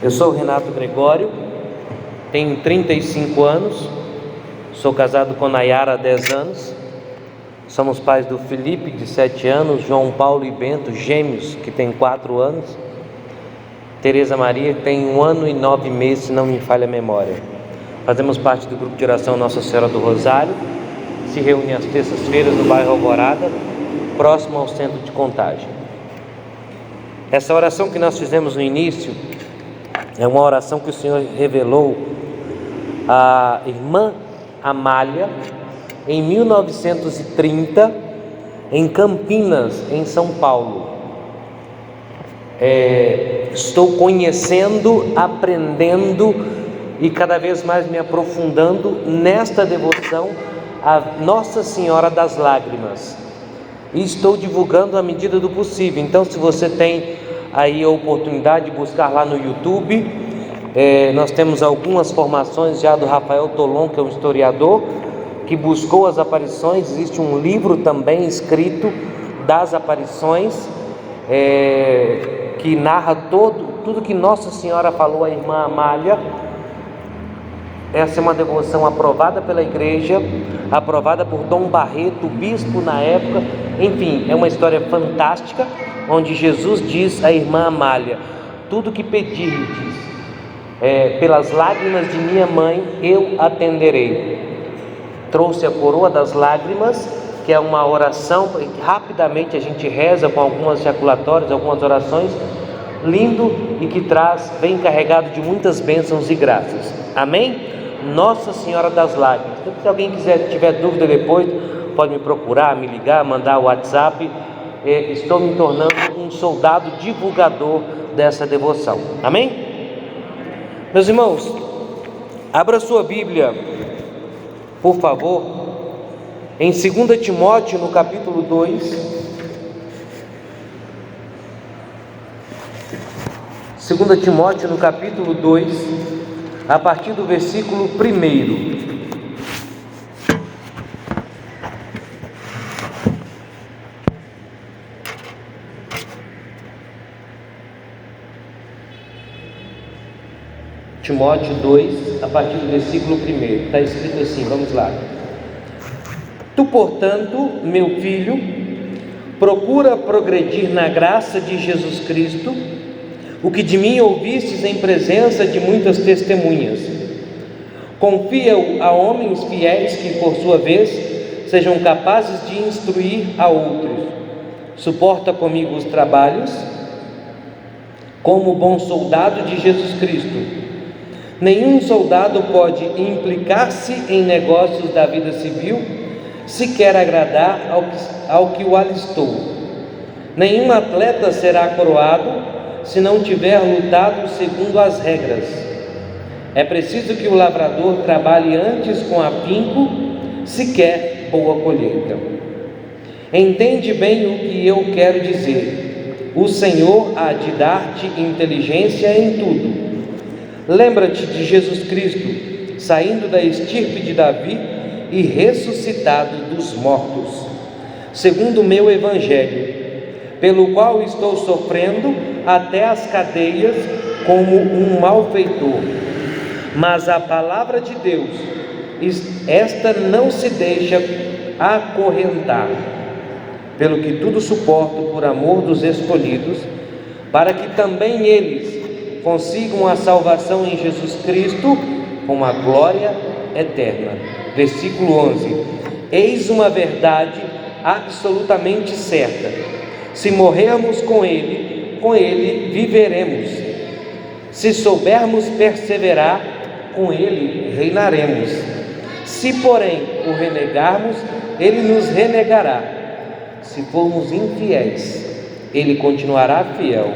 Eu sou o Renato Gregório, tenho 35 anos, sou casado com Nayara há 10 anos, somos pais do Felipe, de 7 anos, João Paulo e Bento, gêmeos, que tem 4 anos, Tereza Maria, que tem 1 ano e 9 meses, se não me falha a memória. Fazemos parte do grupo de oração Nossa Senhora do Rosário, se reúne às terças-feiras no bairro Alvorada, próximo ao centro de Contagem. Essa oração que nós fizemos no início é uma oração que o Senhor revelou à irmã Amália em 1930, em Campinas, em São Paulo. Estou conhecendo, aprendendo e cada vez mais me aprofundando nesta devoção a Nossa Senhora das Lágrimas, e estou divulgando à medida do possível. Então, se você tem aí a oportunidade de buscar lá no YouTube, nós temos algumas formações já do Rafael Tolon, que é um historiador que buscou as aparições. Existe um livro também escrito das aparições, que narra tudo que Nossa Senhora falou à irmã Amália. Essa é uma devoção aprovada pela igreja, aprovada por Dom Barreto, bispo na época. Enfim, é uma história fantástica, onde Jesus diz à irmã Amália: tudo que pedirdes, pelas lágrimas de minha mãe, eu atenderei. Trouxe a coroa das lágrimas, que é uma oração que rapidamente a gente reza com algumas jaculatórias, algumas orações, lindo, e que vem carregado de muitas bênçãos e graças. Amém? Nossa Senhora das Lágrimas. Então, se alguém tiver dúvida depois, pode me procurar, me ligar, mandar o WhatsApp. Estou me tornando um soldado divulgador dessa devoção. Amém? Meus irmãos, abra sua Bíblia, por favor, em 2 Timóteo, no capítulo 2. 2 Timóteo, no capítulo 2, a partir do versículo 1. Timóteo 2, a partir do versículo 1. Está escrito assim, vamos lá. Tu, portanto, meu filho, procura progredir na graça de Jesus Cristo, o que de mim ouvistes em presença de muitas testemunhas. Confia-o a homens fiéis que, por sua vez, sejam capazes de instruir a outros. Suporta comigo os trabalhos, como bom soldado de Jesus Cristo. Nenhum soldado pode implicar-se em negócios da vida civil se quer agradar ao que o alistou. Nenhum atleta será coroado se não tiver lutado segundo as regras. É preciso que o lavrador trabalhe antes com afinco, se quer boa colheita. Entende bem o que eu quero dizer. O Senhor há de dar-te inteligência em tudo. Lembra-te de Jesus Cristo, saindo da estirpe de Davi e ressuscitado dos mortos, segundo o meu evangelho, pelo qual estou sofrendo até as cadeias como um malfeitor. Mas a palavra de Deus, esta não se deixa acorrentar, pelo que tudo suporto por amor dos escolhidos, para que também eles consigam a salvação em Jesus Cristo com a glória eterna. Versículo 11. Eis uma verdade absolutamente certa: se morrermos com Ele viveremos. Se soubermos perseverar, com Ele reinaremos. Se, porém, o renegarmos, Ele nos renegará. Se formos infiéis, Ele continuará fiel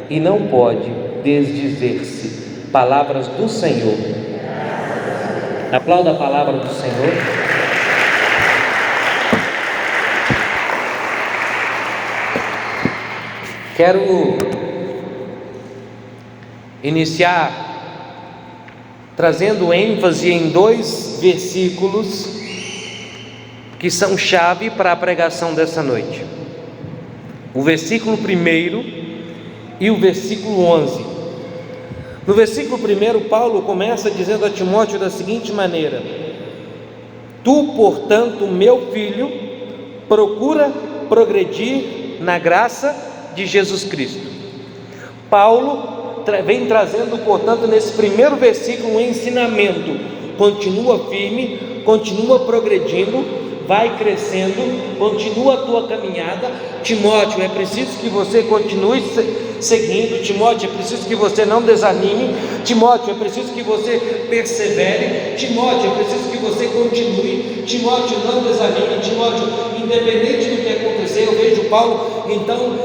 e não pode desdizer-se. Palavras do Senhor. Aplauda a palavra do Senhor. Quero iniciar trazendo ênfase em 2 versículos que são chave para a pregação dessa noite. O versículo 1 e o versículo 11. No versículo 1, Paulo começa dizendo a Timóteo da seguinte maneira: tu, portanto, meu filho, procura progredir na graça de Jesus Cristo. Paulo vem trazendo, portanto, nesse primeiro versículo um ensinamento: continua firme, continua progredindo, vai crescendo, continua a tua caminhada. Timóteo, é preciso que você continue seguindo. Timóteo, é preciso que você não desanime. Timóteo, é preciso que você persevere. Timóteo, é preciso que você continue. Timóteo, não desanime. Timóteo, independente do que acontecer, eu vejo Paulo, então,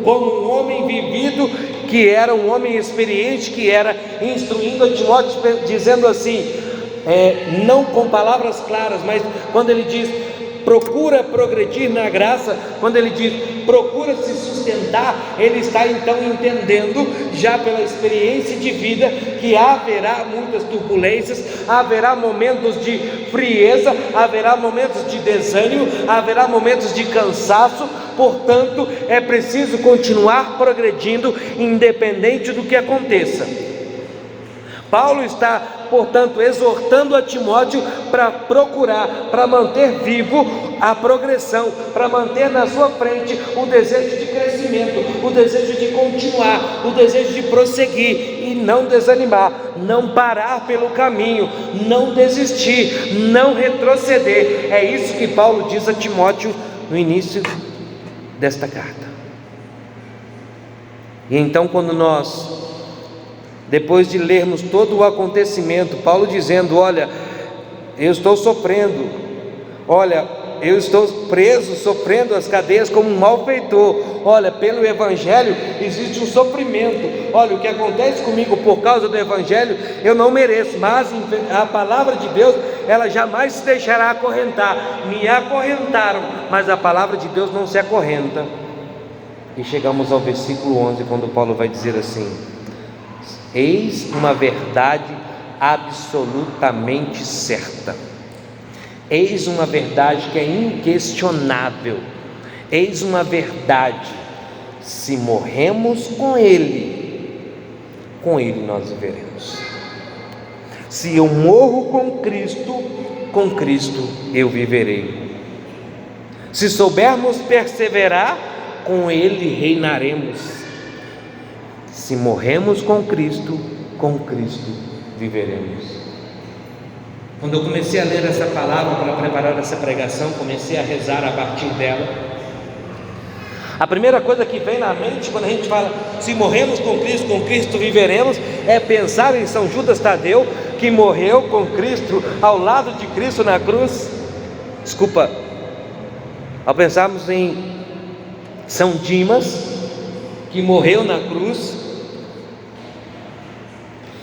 como um homem vivido, que era um homem experiente, que era instruindo a Timóteo, dizendo assim, não com palavras claras, mas quando ele diz procura progredir na graça, quando ele diz procura se sustentar, ele está então entendendo, já pela experiência de vida, que haverá muitas turbulências, haverá momentos de frieza, haverá momentos de desânimo, haverá momentos de cansaço. Portanto, é preciso continuar progredindo, independente do que aconteça. Paulo está, portanto, exortando a Timóteo para procurar, para manter vivo a progressão, para manter na sua frente o desejo de crescimento, o desejo de continuar, o desejo de prosseguir e não desanimar, não parar pelo caminho, não desistir, não retroceder. É isso que Paulo diz a Timóteo no início desta carta. E então, quando nós, depois de lermos todo o acontecimento, Paulo dizendo, olha, eu estou sofrendo, olha, eu estou preso, sofrendo as cadeias como um malfeitor, olha, pelo Evangelho existe um sofrimento, olha, o que acontece comigo por causa do Evangelho, eu não mereço, mas a palavra de Deus, ela jamais se deixará acorrentar. Me acorrentaram, mas a palavra de Deus não se acorrenta. E chegamos ao versículo 11, quando Paulo vai dizer assim: eis uma verdade absolutamente certa, eis uma verdade que é inquestionável, eis uma verdade: se morremos com Ele nós viveremos. Se eu morro com Cristo eu viverei. Se soubermos perseverar, com Ele reinaremos. Se morremos com Cristo viveremos. Quando eu comecei a ler essa palavra para preparar essa pregação, comecei a rezar a partir dela. A primeira coisa que vem na mente quando a gente fala se morremos com Cristo viveremos, é pensar em São Judas Tadeu, que morreu com Cristo, ao lado de Cristo na cruz. Ao pensarmos em São Dimas, que morreu na cruz,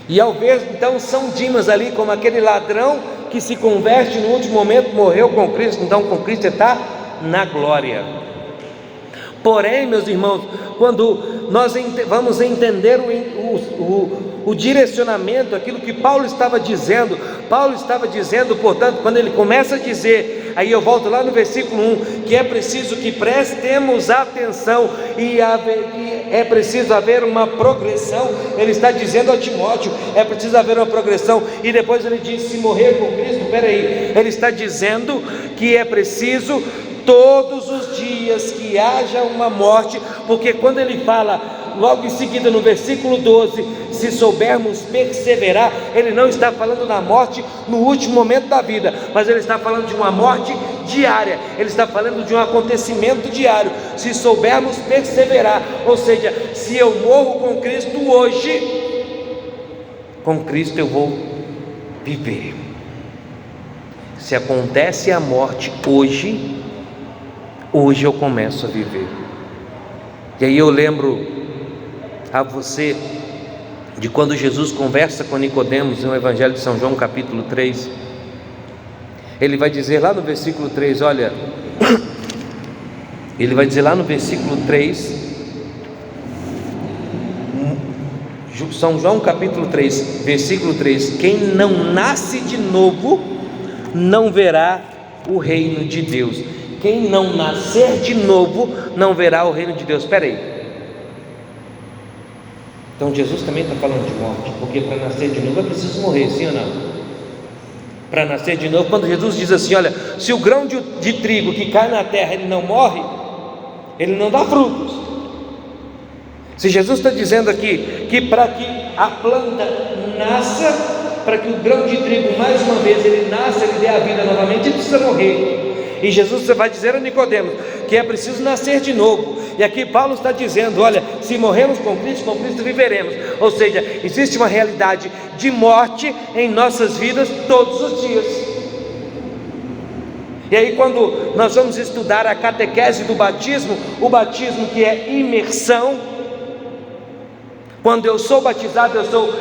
e ao ver então São Dimas ali como aquele ladrão que se converte no último momento, morreu com Cristo, então com Cristo está na glória. Porém, meus irmãos, quando nós vamos entender o direcionamento, aquilo que Paulo estava dizendo, portanto, quando ele começa a dizer, aí eu volto lá no versículo 1, que é preciso que prestemos atenção e é preciso haver uma progressão. Ele está dizendo a Timóteo, é preciso haver uma progressão, e depois ele diz, se morrer com Cristo, ele está dizendo que é preciso todos os dias que haja uma morte, porque quando ele fala logo em seguida no versículo 12, se soubermos perseverar, ele não está falando da morte no último momento da vida, mas ele está falando de uma morte diária, ele está falando de um acontecimento diário. Se soubermos perseverar, ou seja, se eu morro com Cristo hoje, com Cristo eu vou viver. Se acontece a morte hoje eu começo a viver. E aí eu lembro a você de quando Jesus conversa com Nicodemos no Evangelho de São João, capítulo 3. Ele vai dizer lá no versículo 3, olha, ele vai dizer lá no versículo 3, São João capítulo 3, versículo 3: quem não nasce de novo não verá o reino de Deus. Quem não nascer de novo não verá o reino de Deus. Espera aí. Então Jesus também está falando de morte, porque para nascer de novo é preciso morrer, sim ou não? Para nascer de novo, quando Jesus diz assim, olha, se o grão de trigo que cai na terra ele não morre, ele não dá frutos. Se Jesus está dizendo aqui que para que a planta nasça, para que o grão de trigo mais uma vez ele nasça, ele dê a vida novamente, ele precisa morrer. E Jesus vai dizer a Nicodemos que é preciso nascer de novo. E aqui Paulo está dizendo, olha, se morrermos com Cristo viveremos. Ou seja, existe uma realidade de morte em nossas vidas todos os dias. E aí quando nós vamos estudar a catequese do batismo, o batismo que é imersão, quando eu sou batizado, eu sou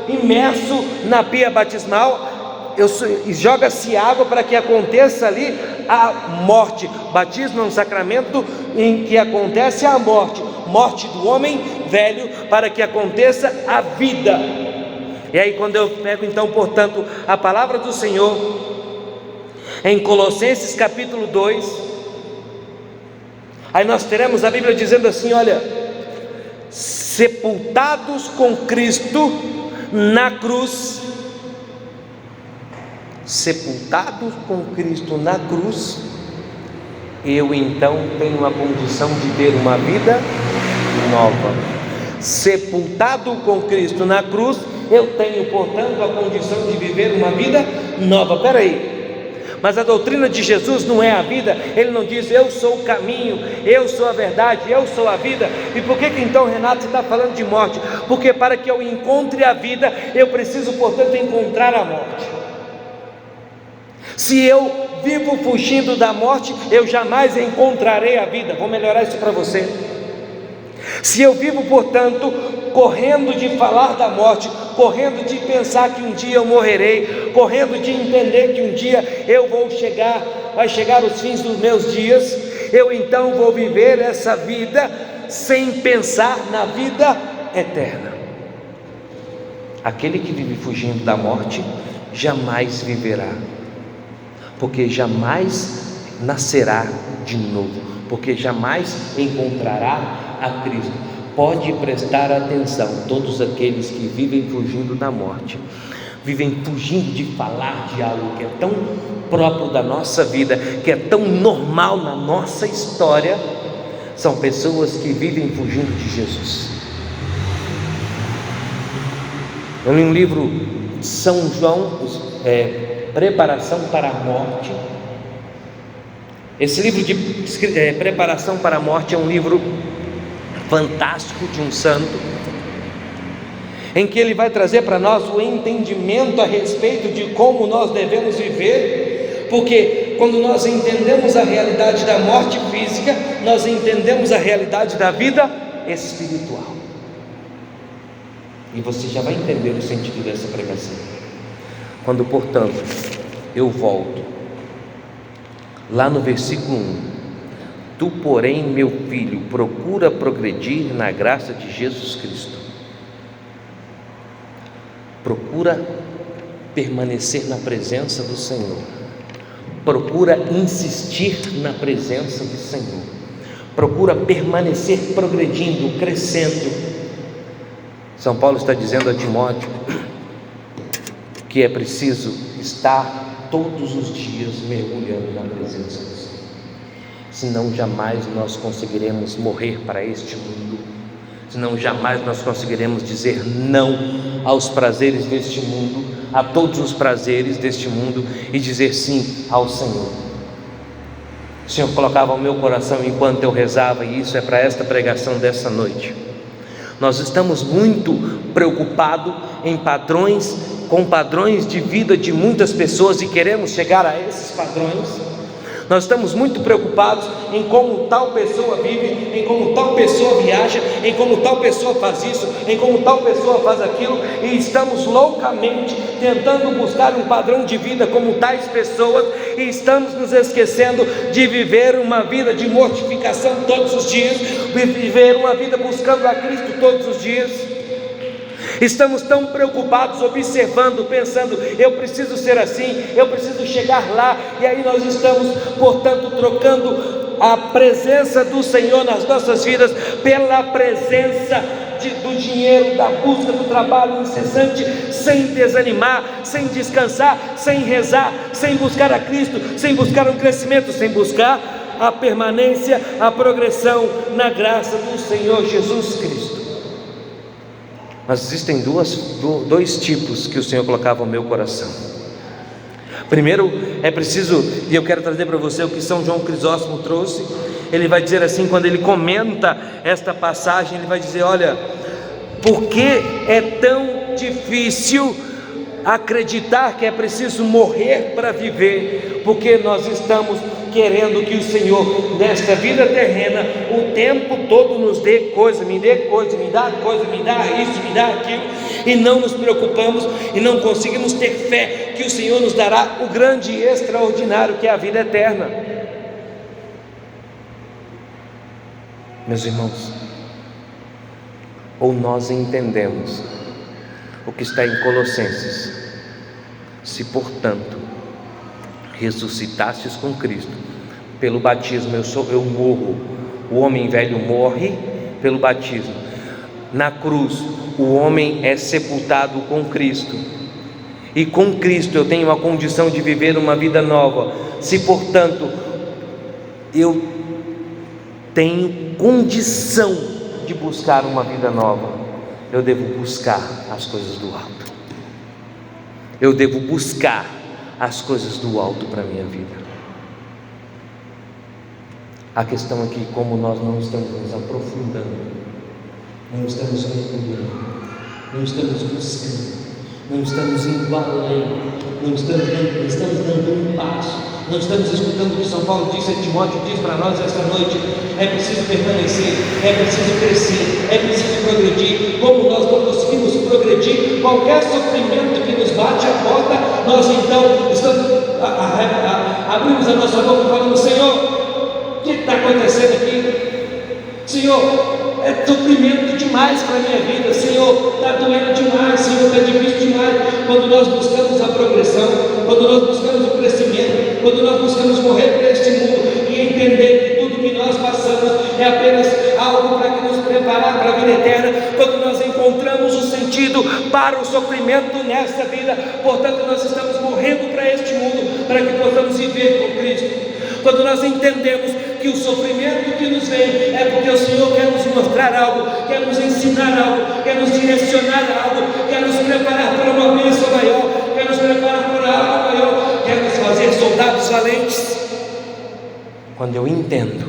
imerso na pia batismal, joga-se água para que aconteça ali a morte. Batismo é um sacramento em que acontece a morte do homem velho, para que aconteça a vida. E aí quando eu pego então, portanto, a palavra do Senhor em Colossenses capítulo 2, aí nós teremos a Bíblia dizendo assim, olha, sepultados com Cristo na cruz, sepultados com Cristo na cruz, eu então tenho a condição de ter uma vida nova. Sepultado com Cristo na cruz, eu tenho, portanto, a condição de viver uma vida nova. Espera aí, mas a doutrina de Jesus não é a vida. Ele não diz eu sou o caminho, eu sou a verdade, eu sou a vida. E por que então, Renato, você está falando de morte? Porque para que eu encontre a vida, eu preciso, portanto, encontrar a morte. Se eu vivo fugindo da morte, eu jamais encontrarei a vida. Vou melhorar isso para você. Se eu vivo, portanto, correndo de falar da morte, correndo de pensar que um dia eu morrerei, correndo de entender que um dia eu vai chegar os fins dos meus dias, eu então vou viver essa vida sem pensar na vida eterna. Aquele que vive fugindo da morte jamais viverá, porque jamais nascerá de novo, porque jamais encontrará a Cristo. Pode prestar atenção, todos aqueles que vivem fugindo da morte, vivem fugindo de falar de algo que é tão próprio da nossa vida, que é tão normal na nossa história, são pessoas que vivem fugindo de Jesus. Eu li um livro de São João, Preparação para a Morte. Esse livro de Preparação para a Morte é um livro fantástico de um santo, em que ele vai trazer para nós o entendimento a respeito de como nós devemos viver, porque quando nós entendemos a realidade da morte física, nós entendemos a realidade da vida espiritual. E você já vai entender o sentido dessa pregação. Quando, portanto, eu volto lá no versículo 1, tu, porém, meu filho, procura progredir na graça de Jesus Cristo. Procura permanecer na presença do Senhor. Procura insistir na presença do Senhor. Procura permanecer progredindo, crescendo. São Paulo está dizendo a Timóteo que é preciso estar todos os dias mergulhando na presença do Senhor. Senão jamais nós conseguiremos morrer para este mundo, senão jamais nós conseguiremos dizer não aos prazeres deste mundo, a todos os prazeres deste mundo, e dizer sim ao Senhor. O Senhor colocava ao meu coração enquanto eu rezava, e isso é para esta pregação dessa noite. Nós estamos muito preocupados com padrões de vida de muitas pessoas, e queremos chegar a esses padrões. Nós estamos muito preocupados em como tal pessoa vive, em como tal pessoa viaja, em como tal pessoa faz isso, em como tal pessoa faz aquilo, e estamos loucamente tentando buscar um padrão de vida como tais pessoas, e estamos nos esquecendo de viver uma vida de mortificação todos os dias, de viver uma vida buscando a Cristo todos os dias. Estamos tão preocupados, observando, pensando, eu preciso ser assim, eu preciso chegar lá, e aí nós estamos, portanto, trocando a presença do Senhor nas nossas vidas pela presença do dinheiro, da busca do trabalho incessante, sem desanimar, sem descansar, sem rezar, sem buscar a Cristo, sem buscar um crescimento, sem buscar a permanência, a progressão na graça do Senhor Jesus Cristo. Mas existem dois tipos que o Senhor colocava no meu coração. Primeiro, é preciso, e eu quero trazer para você o que São João Crisóstomo trouxe. Ele vai dizer assim, quando ele comenta esta passagem, ele vai dizer: olha, por que é tão difícil acreditar que é preciso morrer para viver? Porque nós estamos querendo que o Senhor, nesta vida terrena, o tempo todo nos dê coisa, me dê coisa, me dá coisa, me dá isso, me dá aquilo, e não nos preocupamos e não conseguimos ter fé que o Senhor nos dará o grande e extraordinário que é a vida eterna. Meus irmãos, ou nós entendemos o que está em Colossenses: se portanto ressuscitastes com Cristo, pelo batismo eu morro, o homem velho morre pelo batismo, na cruz o homem é sepultado com Cristo, e com Cristo eu tenho a condição de viver uma vida nova. Se portanto eu tenho condição de buscar uma vida nova, eu devo buscar as coisas do alto, eu devo buscar as coisas do alto para a minha vida. A questão é que, como nós não estamos nos aprofundando, não estamos mergulhando, não estamos buscando, não estamos indo além, não estamos dando um passo, não estamos escutando o que São Paulo disse, Timóteo diz para nós esta noite: é preciso permanecer, é preciso crescer, é preciso progredir. Como nós não conseguimos progredir, qualquer sofrimento que nos bate a porta, nós então abrimos a nossa boca e falamos: Senhor, o que está acontecendo aqui? Senhor, é sofrimento demais para a minha vida. Senhor, está doendo demais. Senhor, está difícil demais. Quando nós buscamos a progressão, quando nós buscamos o crescimento, quando nós buscamos morrer para este mundo e entender que tudo que nós passamos é apenas algo para que nos preparar para a vida eterna, quando nós encontramos o sentido para o sofrimento nesta vida, portanto nós estamos morrendo para este mundo, para que possamos viver com Cristo. Quando nós entendemos que o sofrimento que nos vem é porque o Senhor quer nos mostrar algo, quer nos ensinar algo, quer nos direcionar algo, quer nos preparar para uma bênção maior, quer nos preparar para algo maior, quer nos fazer soldados valentes. Quando eu entendo,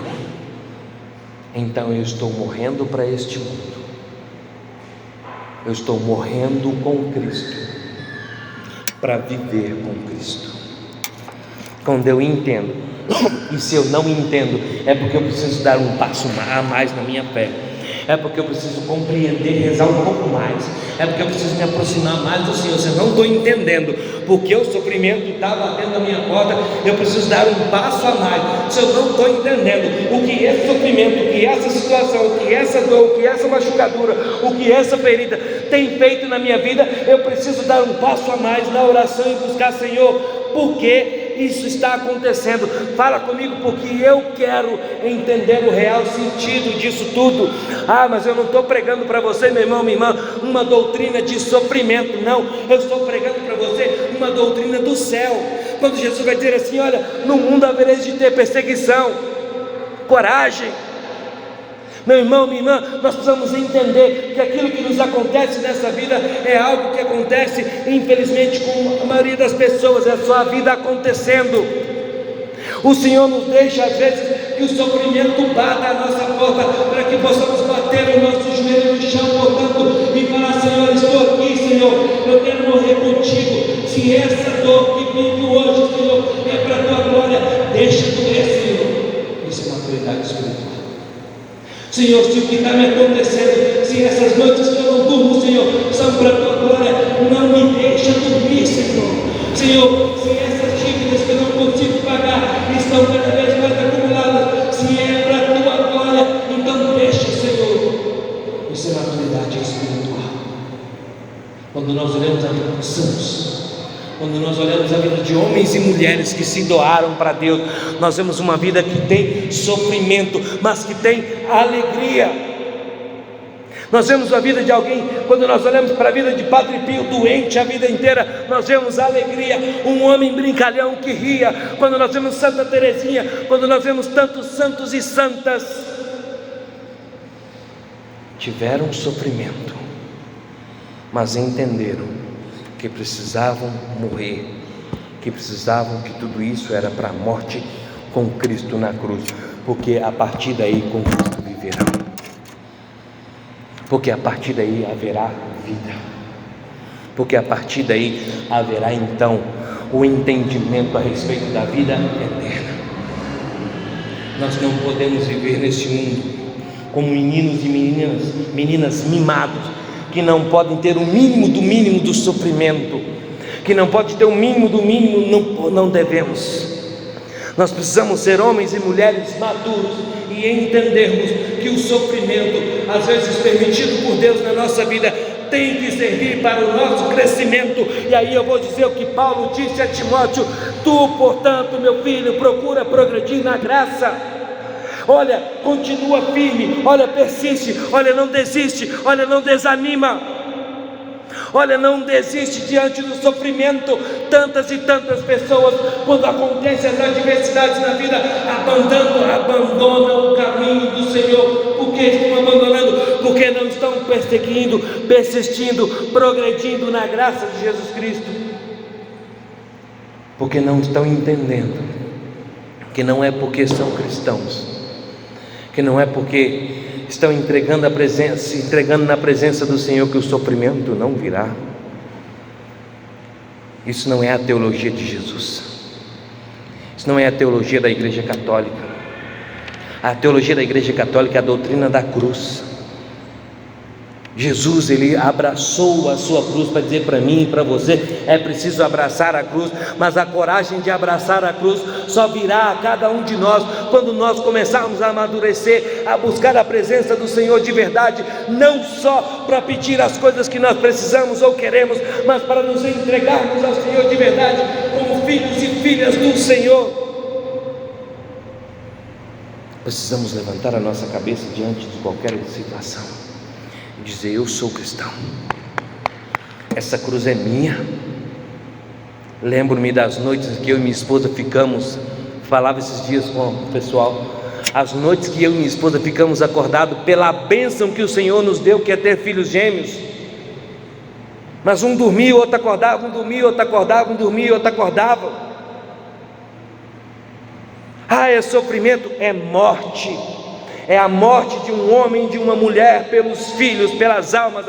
então eu estou morrendo para este mundo, eu estou morrendo com Cristo, para viver com Cristo. Quando eu entendo, e se eu não entendo, é porque eu preciso dar um passo a mais na minha fé, é porque eu preciso compreender, rezar um pouco mais, é porque eu preciso me aproximar mais do Senhor. Se eu não estou entendendo porque o sofrimento está batendo na minha porta, eu preciso dar um passo a mais. Se eu não estou entendendo o que esse sofrimento, o que essa situação, o que essa dor, o que essa machucadura, o que essa ferida tem feito na minha vida, eu preciso dar um passo a mais na oração e buscar: Senhor, por que isso está acontecendo? Fala comigo, porque eu quero entender o real sentido disso tudo. Mas eu não estou pregando para você, meu irmão, minha irmã, uma doutrina de sofrimento, não. Eu estou pregando para você uma doutrina do céu. Quando Jesus vai dizer assim: olha, no mundo havereis de ter perseguição, coragem. Meu irmão, minha irmã, nós precisamos entender que aquilo que nos acontece nessa vida é algo que acontece, infelizmente, com a maioria das pessoas, é só a vida acontecendo. O Senhor nos deixa, às vezes, que o sofrimento bata a nossa porta, para que possamos bater o nosso joelho no chão, portanto, e falar: Senhor, estou aqui, Senhor, eu quero morrer contigo. Se essa dor que vivo hoje, Senhor, é para a tua glória, deixa doer, Senhor. Isso é maturidade espiritual. Senhor, se o que está me acontecendo, se essas noites que eu não durmo, Senhor, são para a tua glória, não me deixa dormir, Senhor. Senhor, se essas dívidas que eu não consigo pagar estão cada vez mais acumuladas, se é para a tua glória, então deixa, Senhor. Isso é maturidade espiritual. Quando nós olhamos a vida dos santos, quando nós olhamos a vida de homens e mulheres que se doaram para Deus, nós vemos uma vida que tem sofrimento, mas que tem alegria. Nós vemos a vida de alguém, quando nós olhamos para a vida de Padre Pio, doente a vida inteira, nós vemos a alegria, um homem brincalhão que ria. Quando nós vemos Santa Teresinha, quando nós vemos tantos santos e santas, tiveram sofrimento, mas entenderam que precisavam morrer, que precisavam que tudo isso era para a morte com Cristo na cruz, porque a partir daí com Cristo viverão, porque a partir daí haverá vida, porque a partir daí haverá então o entendimento a respeito da vida eterna. Nós não podemos viver neste mundo como meninos e meninas mimados, que não podem ter o mínimo do mínimo do sofrimento, que não pode ter o mínimo do mínimo. Não devemos. Nós precisamos ser homens e mulheres maduros e entendermos que o sofrimento, às vezes permitido por Deus na nossa vida, tem que servir para o nosso crescimento. E aí eu vou dizer o que Paulo disse a Timóteo: tu, portanto, meu filho, procura progredir na graça. Olha, continua firme, olha, persiste, olha, não desiste, olha, não desanima, olha, não desiste diante do sofrimento. Tantas e tantas pessoas, quando acontecem as adversidades na vida, abandonam o caminho do Senhor. Por que estão abandonando? Porque não estão perseguindo, persistindo, progredindo na graça de Jesus Cristo, porque não estão entendendo que não é porque são cristãos, que não é porque estão entregando na presença do Senhor, que o sofrimento não virá. Isso não é a teologia de Jesus, isso não é a teologia da Igreja Católica. A teologia da Igreja Católica é a doutrina da cruz. Jesus, ele abraçou a sua cruz para dizer para mim e para você: é preciso abraçar a cruz, mas a coragem de abraçar a cruz só virá a cada um de nós quando nós começarmos a amadurecer, a buscar a presença do Senhor de verdade, não só para pedir as coisas que nós precisamos ou queremos, mas para nos entregarmos ao Senhor de verdade, como filhos e filhas do Senhor. Precisamos levantar a nossa cabeça diante de qualquer situação e dizer: eu sou cristão, essa cruz é minha. Lembro-me das noites que eu e minha esposa ficamos, falava esses dias com o pessoal, as noites que eu e minha esposa ficamos acordados pela bênção que o Senhor nos deu, que é ter filhos gêmeos. Mas um dormia, outro acordava, um dormia, outro acordava, um dormia, outro acordava. É sofrimento, é morte, é a morte de um homem e de uma mulher pelos filhos, pelas almas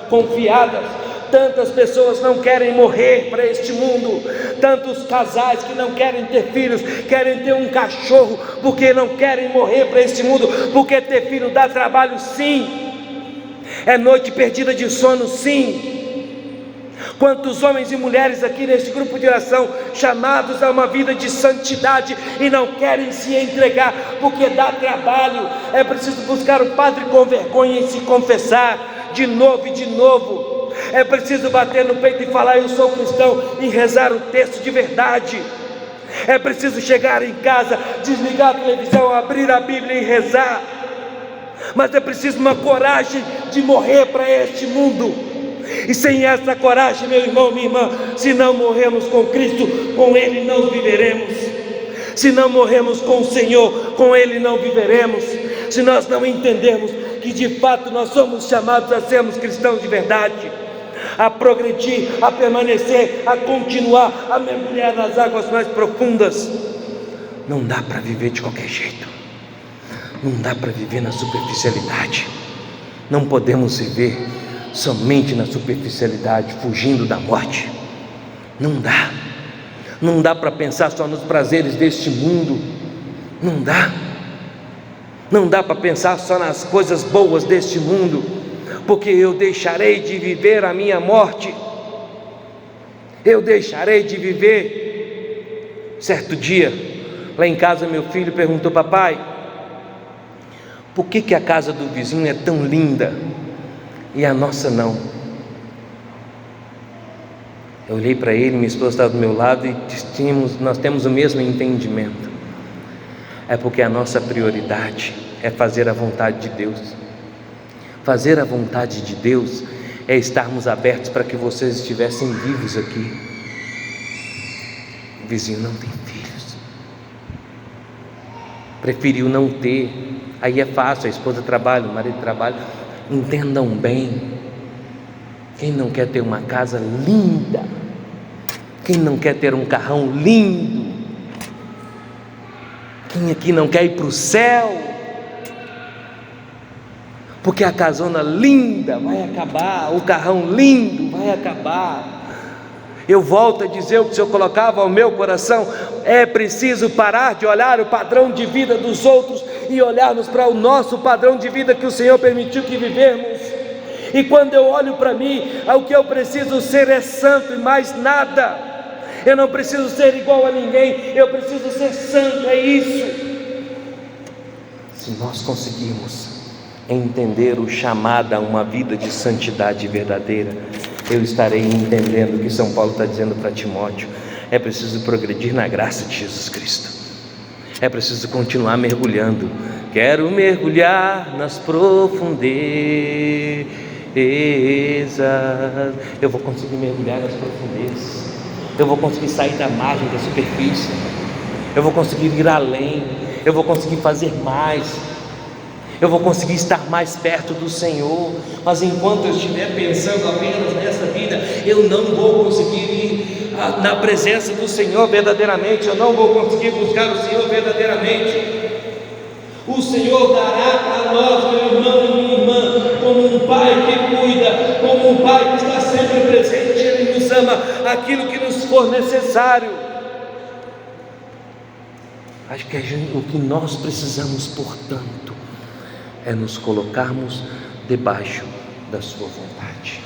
confiadas. Tantas pessoas não querem morrer para este mundo, tantos casais que não querem ter filhos, querem ter um cachorro, porque não querem morrer para este mundo, porque ter filho dá trabalho, sim, é noite perdida de sono, sim. Quantos homens e mulheres aqui neste grupo de oração, chamados a uma vida de santidade, e não querem se entregar, porque dá trabalho. É preciso buscar o padre com vergonha e se confessar de novo e de novo. É preciso bater no peito e falar: eu sou cristão, e rezar o texto de verdade. É preciso chegar em casa, desligar a televisão, abrir a Bíblia e rezar. Mas é preciso uma coragem de morrer para este mundo. E sem essa coragem, meu irmão, minha irmã, se não morremos com Cristo, com Ele não viveremos. Se não morremos com o Senhor, com Ele não viveremos. Se nós não entendermos que de fato nós somos chamados a sermos cristãos de verdade, a progredir, a permanecer, a continuar, a mergulhar nas águas mais profundas, não dá para viver de qualquer jeito, não dá para viver na superficialidade. Não podemos viver somente na superficialidade, fugindo da morte. Não dá para pensar só nos prazeres deste mundo, não dá para pensar só nas coisas boas deste mundo, porque eu deixarei de viver a minha morte, eu deixarei de viver. Certo dia, lá em casa, meu filho perguntou: papai, por que a casa do vizinho é tão linda e a nossa não? Eu olhei para ele, minha esposa estava do meu lado, e nós temos o mesmo entendimento. É porque a nossa prioridade é fazer a vontade de Deus. Fazer a vontade de Deus é estarmos abertos para que vocês estivessem vivos aqui. O vizinho não tem filhos, preferiu não ter. Aí é fácil, a esposa trabalha, o marido trabalha. Entendam bem, quem não quer ter uma casa linda, quem não quer ter um carrão lindo, quem aqui não quer ir para o céu? Porque a casona linda vai acabar, o carrão lindo vai acabar. Eu volto a dizer o que o Senhor colocava ao meu coração: é preciso parar de olhar o padrão de vida dos outros e olharmos para o nosso padrão de vida que o Senhor permitiu que vivemos. E quando eu olho para mim, o que eu preciso ser é santo e mais nada. Eu não preciso ser igual a ninguém, eu preciso ser santo, é isso. Se nós conseguirmos entender o chamado a uma vida de santidade verdadeira, eu estarei entendendo o que São Paulo está dizendo para Timóteo: é preciso progredir na graça de Jesus Cristo, é preciso continuar mergulhando. Quero mergulhar nas profundezas. Eu vou conseguir mergulhar nas profundezas, eu vou conseguir sair da margem da superfície, eu vou conseguir ir além, eu vou conseguir fazer mais, eu vou conseguir estar mais perto do Senhor. Mas enquanto eu estiver pensando apenas nessa vida, eu não vou conseguir ir na presença do Senhor verdadeiramente, eu não vou conseguir buscar o Senhor verdadeiramente. O Senhor dará a nós, meu irmão e minha irmã, como um pai que cuida, como um pai que está sempre presente. Ele nos ama, aquilo que nos for necessário. Acho que o que nós precisamos, portanto, é nos colocarmos debaixo da sua vontade.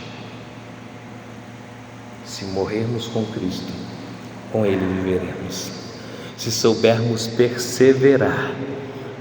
Se morrermos com Cristo, com Ele viveremos. Se soubermos perseverar,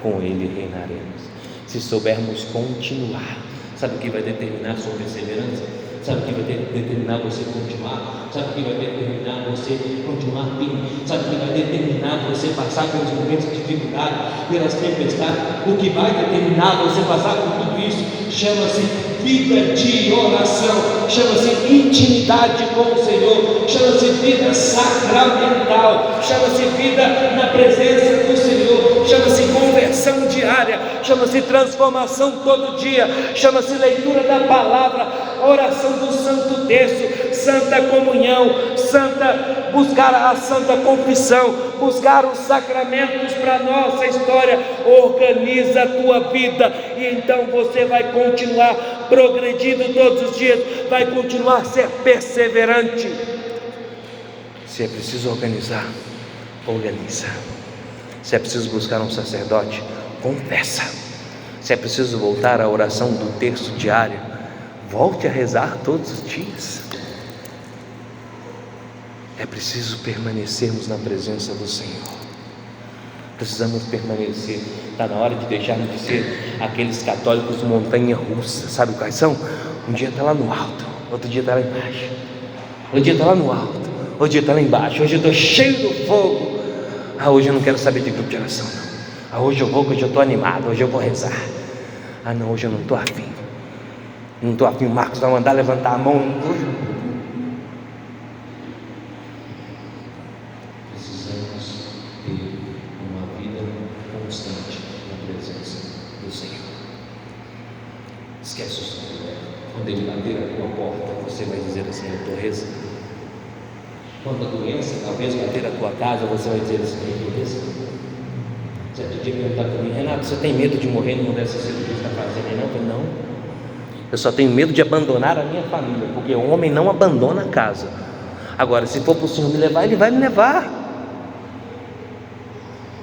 com Ele reinaremos. Se soubermos continuar, sabe o que vai determinar a sua perseverança? Sabe o que vai determinar você continuar? Sabe o que vai determinar você continuar firme? Sabe o que vai determinar você passar pelos momentos de dificuldade, pelas tempestades? O que vai determinar você passar por tudo isso chama-se vida de oração, chama-se intimidade com o Senhor, chama-se vida sacramental, chama-se vida na presença do Senhor, chama-se conversão diária, chama-se transformação todo dia, chama-se leitura da palavra, oração do Santo Terço, santa comunhão, buscar a santa confissão, buscar os sacramentos para a nossa história. Organiza a tua vida e então você vai continuar progredindo todos os dias, vai continuar a ser perseverante. Se é preciso organizar, organiza. Se é preciso buscar um sacerdote, confessa. Se é preciso voltar à oração do terço diário, volte a rezar todos os dias. É preciso permanecermos na presença do Senhor. Precisamos permanecer. Está na hora de deixarmos de ser aqueles católicos montanha-russa. Sabe quais são? Um dia está lá no alto, outro dia está lá embaixo. Um dia está lá no alto, outro dia está lá embaixo. Hoje eu estou cheio do fogo. Hoje eu não quero saber de grupo de oração, não. Hoje eu vou, porque hoje eu estou animado, hoje eu vou rezar. Não, hoje eu não estou afim. Não estou afim, o Marcos vai mandar levantar a mão. Hoje precisamos ter uma vida constante na presença do Senhor. Esquece o Senhor. Quando Ele bater a tua porta, você vai dizer assim: eu estou rezando. Quando a doença talvez bater a tua casa, você vai dizer assim: eu estou rezando. Certo dia perguntar para mim: Renato, você tem medo de morrer numa dessas cirurgias que está fazendo aí? Não, eu falei: não. Eu só tenho medo de abandonar a minha família, porque o homem não abandona a casa. Agora, se for para o Senhor me levar, Ele vai me levar.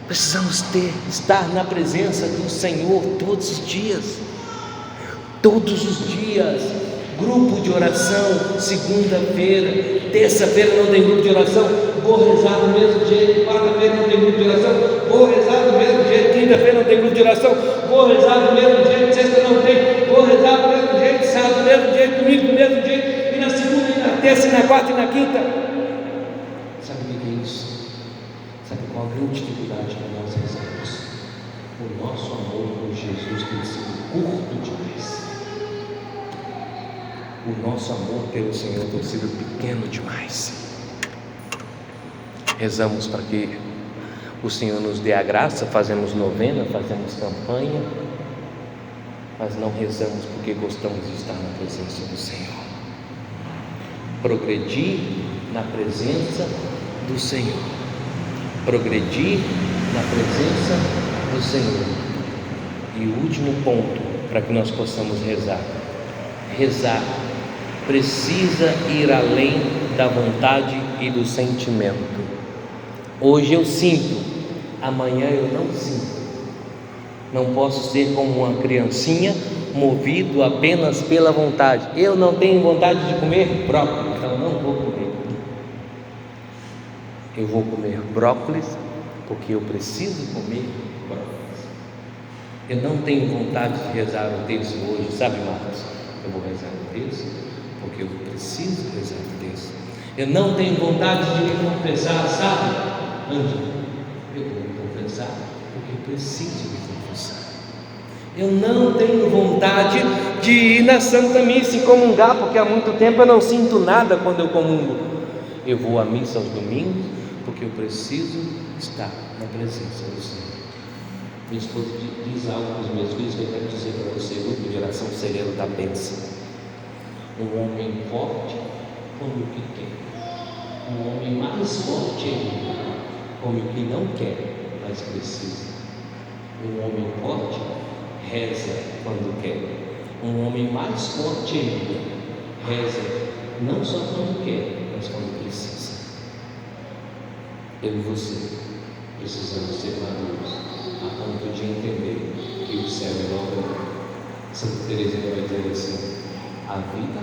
Precisamos estar na presença do Senhor todos os dias. Todos os dias. Grupo de oração, segunda-feira, terça-feira não tem grupo de oração, vou rezar do mesmo jeito. Quarta-feira não tem grupo de oração, vou rezar do mesmo jeito. Quinta-feira não tem grupo de oração, vou rezar do mesmo jeito. Sexta não tem, vou rezar do mesmo jeito. Sábado do mesmo jeito, domingo do mesmo jeito, e na segunda, e na terça, e na quarta, e na quinta. Sabe o que é isso? Sabe qual a grande dificuldade que nós rezamos? O nosso amor por Jesus tem sido curto demais. o nosso amor pelo Senhor tem sido pequeno demais. Rezamos para que o Senhor nos dê a graça, fazemos novena, fazemos campanha, mas não rezamos porque gostamos de estar na presença do Senhor. Progredir na presença do Senhor. Progredir na presença do Senhor. E o último ponto para que nós possamos rezar. Rezar precisa ir além da vontade e do sentimento. Hoje eu sinto, amanhã eu não sinto. Não posso ser como uma criancinha, movido apenas pela vontade. Eu não tenho vontade de comer brócolis, então não vou comer. Eu vou comer brócolis porque eu preciso comer brócolis. Eu não tenho vontade de rezar o texto hoje, sabe, Marcos? Eu vou rezar o texto porque eu preciso rezar o texto. Eu não tenho vontade de me confessar, sabe? Ângela, eu vou me confessar porque eu preciso me confessar. Eu não tenho vontade de ir na Santa Missa e comungar, porque há muito tempo eu não sinto nada quando eu comungo. Eu vou à missa aos domingos porque eu preciso estar na presença do Senhor. Minha esposa diz algo para os meus filhos que eu quero dizer para você, grupo de oração Sereno da Bênção. Um homem forte come o que quer. Um homem mais forte ainda come o que não quer, mas precisa. Um homem forte reza quando quer. Um homem mais forte ainda reza não só quando quer, mas quando precisa. Eu e você precisamos ser maduros a ponto de entender que o céu é novo. Santa Teresinha vai dizer assim: a vida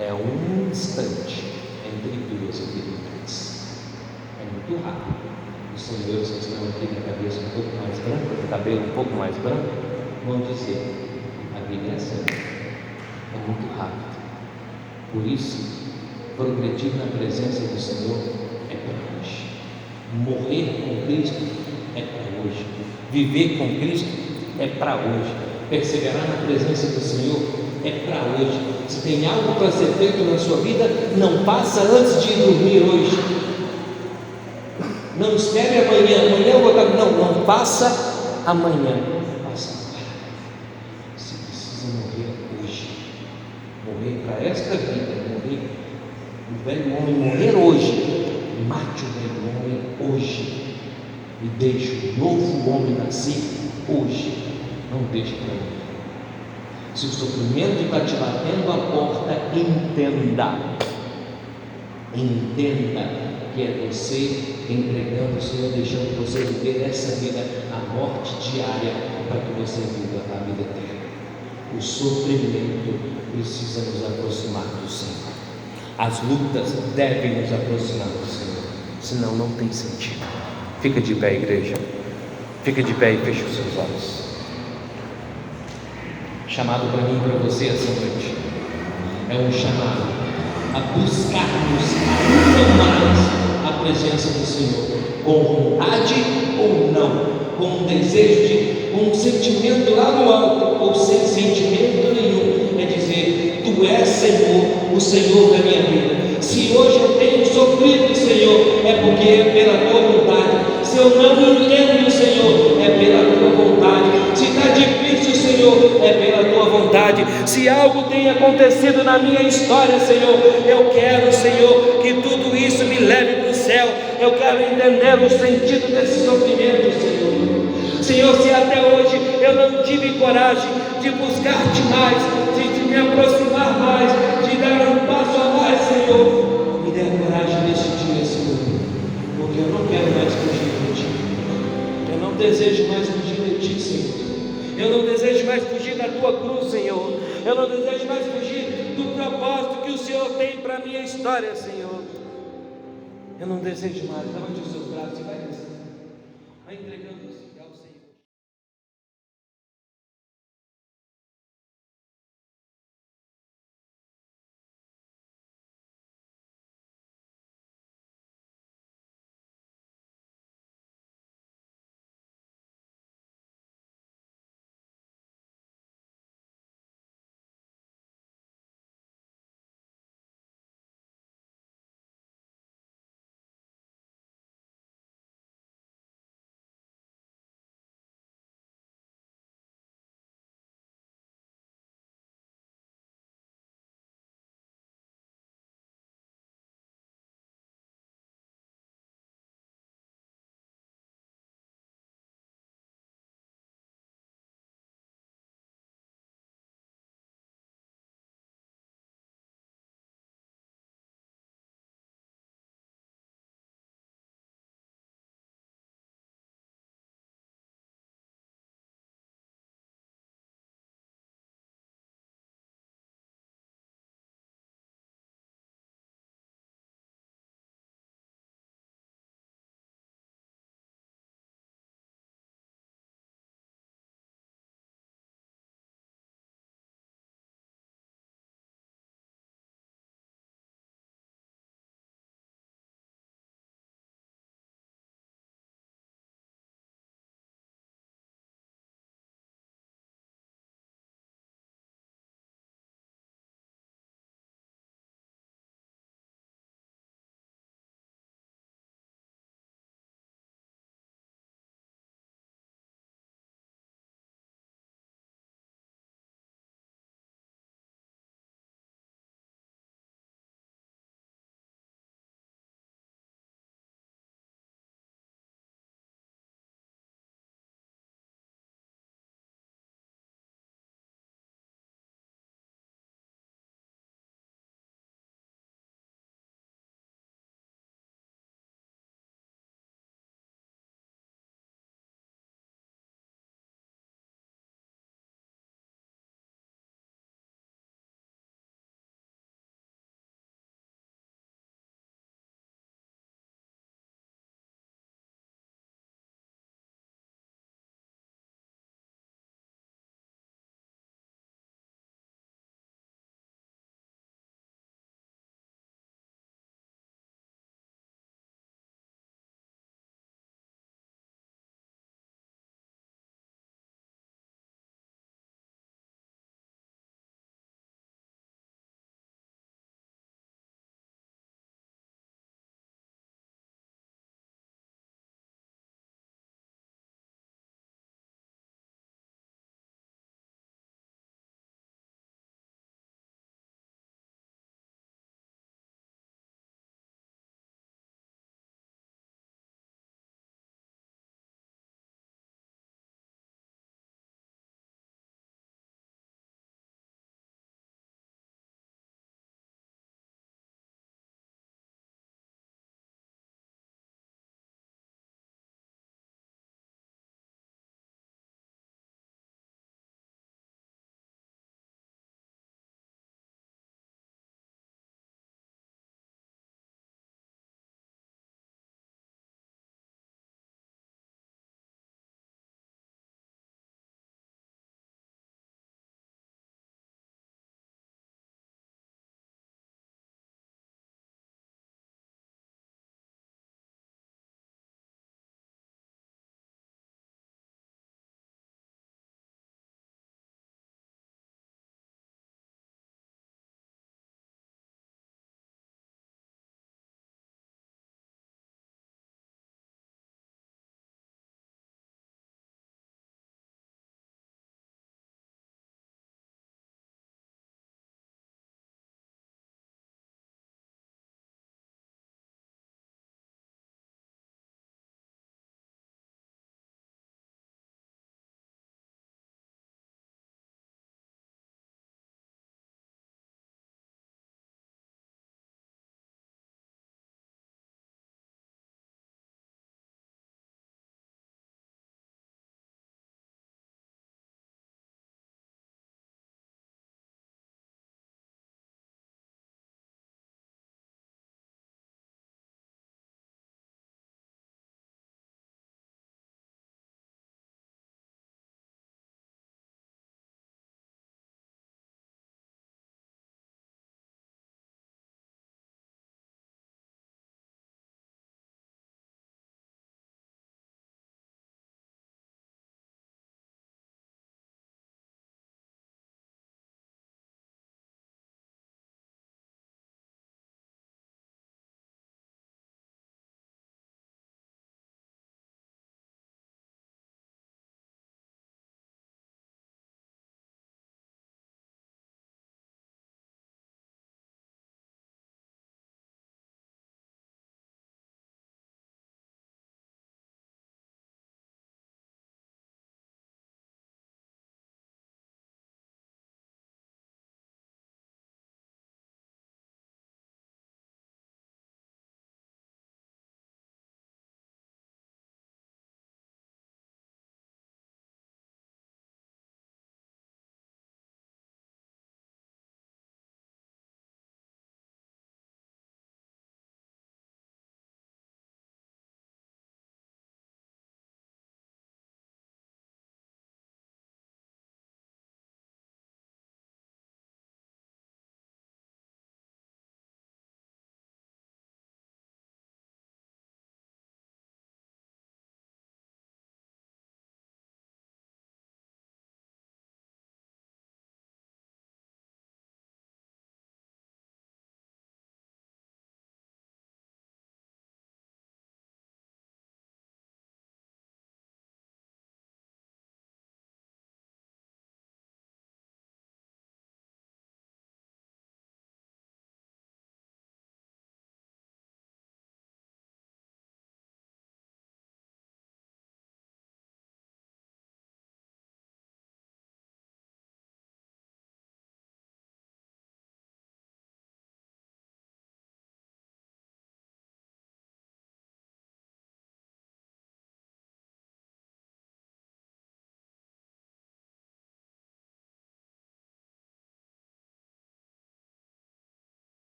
é um instante entre duas oportunidades. É muito rápido. Os senhores que estão aqui com a cabeça um pouco mais branca, com o cabelo um pouco mais branco, vão dizer: a vida é assim, é muito rápido. Por isso, progredir na presença do Senhor é para hoje. Morrer com Cristo é para hoje. Viver com Cristo é para hoje. Perseverar na presença do Senhor é para hoje. Se tem algo para ser feito na sua vida, não passa antes de dormir hoje. Não espere amanhã. Amanhã eu vou dar. Não passa amanhã. Passa agora. Você precisa morrer hoje. Morrer para esta vida. Morrer. O velho homem morrer hoje. Mate o velho homem hoje. E deixe o novo homem nascer hoje. Não deixe para mim. Se o sofrimento está te batendo a porta, entenda que é você entregando o Senhor, deixando você viver essa vida, a morte diária, para que você viva a vida eterna. O sofrimento precisa nos aproximar do Senhor. As lutas devem nos aproximar do Senhor, senão não tem sentido. Fica de pé, igreja. Fica de pé e fecha os seus olhos. Chamado para mim e para você essa noite é um chamado a buscarmos ainda mais a presença do Senhor, com vontade ou não, com um desejo, com um sentimento lá no alto ou sem sentimento nenhum. É dizer: Tu és, Senhor, o Senhor da minha vida. Se hoje eu tenho sofrido, Senhor, é porque é pela Tua vontade. Se eu não entendo, Senhor, é pela Tua vontade. Se está difícil, Senhor, é pela Tua vontade. Se algo tem acontecido na minha história, Senhor, eu quero, Senhor, que tudo isso me leve para o céu. Eu quero entender o sentido desse sofrimento, Senhor. Senhor, se até hoje eu não tive coragem de buscar-te mais, de me aproximar mais, de dar um passo a mais, Senhor, me dê a coragem nesse dia, Senhor, porque eu não quero mais fugir de Ti. Eu não desejo mais fugir de Ti, Senhor. Eu não desejo mais fugir da Tua cruz, Senhor. Eu não desejo mais fugir do propósito que o Senhor tem para a minha história, Senhor. Eu não desejo mais. Levante os seus braços e vai entregando-se.